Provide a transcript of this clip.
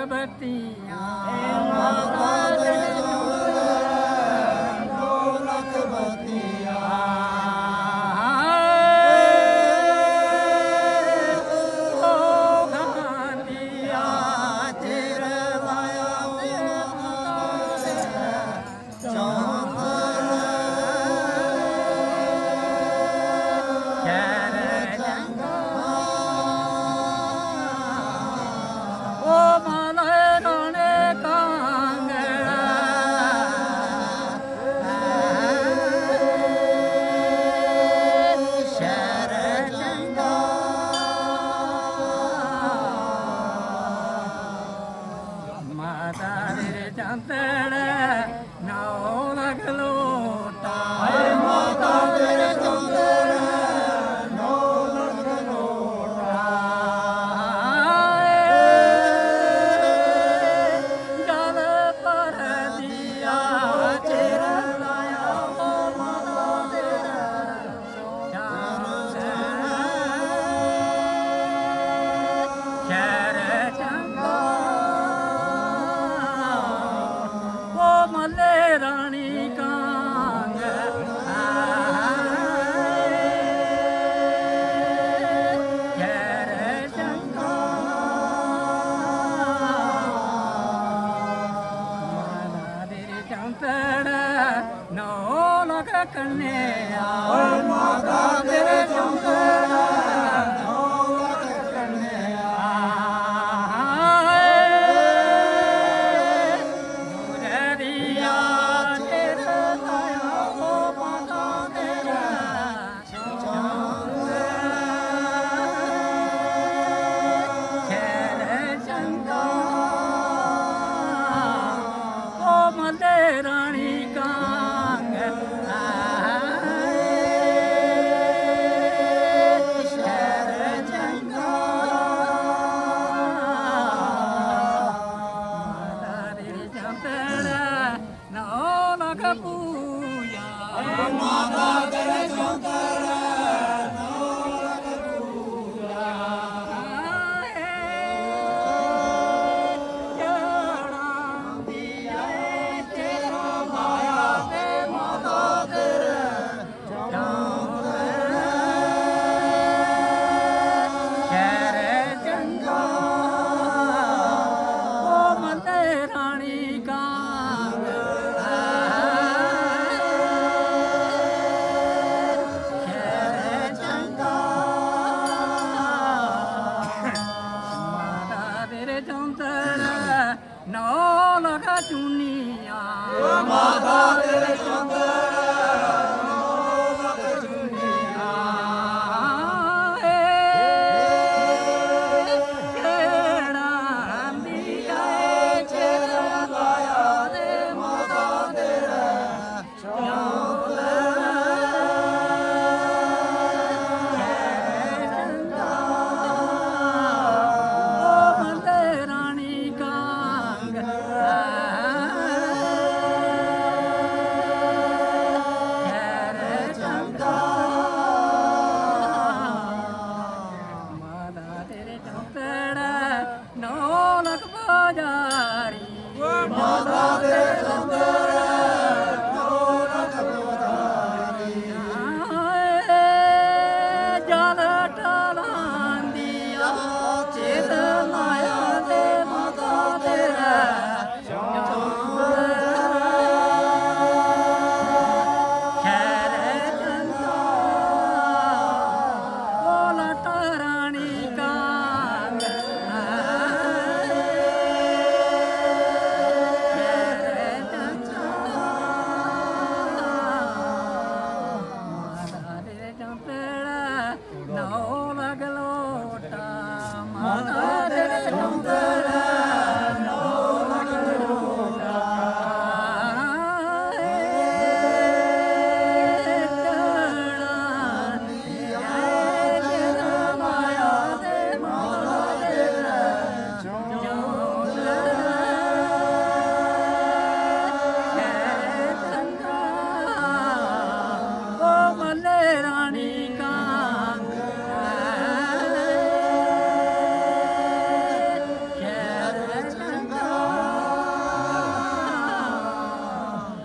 ਬੱਤੀਆਂ ਮਾਤਾ ਦੇ ਚੌਂਦੇ 9 ਲੱਖ ਬੱਤੀਆਂ ਕੰਨਿਆ ਮਾਤਾ ਤੇਰੇ ਚੌਂਦੇ 9 ਲੱਖ ਕੰਨਿਆ ਦੁਰਰੀਆ ਤੇਰਾ ਲਾਇਆ ਉਹ ਮਾਤਾ ਤੇਰਾ ਚੌਂਦੇ ਖੈਰ ਚੰਗਾ ਉਹ ਮੱਲੇ ਰਾਣੀ ਕਾਂਗ ਮਾਤਾ ਤੇਰੇ ਚੌਂਦੇ 9 ਲੱਖ ਪੂਜਾ ਜੜਾਂਦੀ ਆਏ ਤੇਰਾ ਮਾਇਆ ਤੇ ਮਾਤਾ ਤੇਰੇ ਚੌਂਦੇ ਖੈਰ ਚੰਗਾ ਉਹ ਮੱਲੇ ਰਾਣੀ ਕਾਂਗ ਨੌ ਲਗਾ ਚੁੰਨੀਆਂ ਮਾਤਾ ਤੇਰੇ ਚੌਂਦੇ 9 ਲੱਖ ਚੁੰਨੀਆਂ ਕਿਹੜਾ ਆਂਦੀ ਆਏ ਚੇਰਾ ਲਾਇਆ ਦੇ ਮਾਤਾ ਤੇਰਾ ਚੌਂਦੇ ਚੰਗਾ ਉਹ ਮੱਲੇ ਰਾਣੀ ਕਾਂਗ ਮਾਤਾ ਤੇਰੇ ਚੌਂਦੇ 9 ਲੱਖ ਪੂਜਾਰੀ ਜਲ ਟਾਲਾਂਦੀਆਂ ਚੇਤ ਮਾਇਆ ਦੇ ਮਾਤਾ ਤੇਰਾ ਖੈਰ ਚੰਗਾ ਉਹ ਲਟ ਰਾਣੀ ਕਾਂਗ no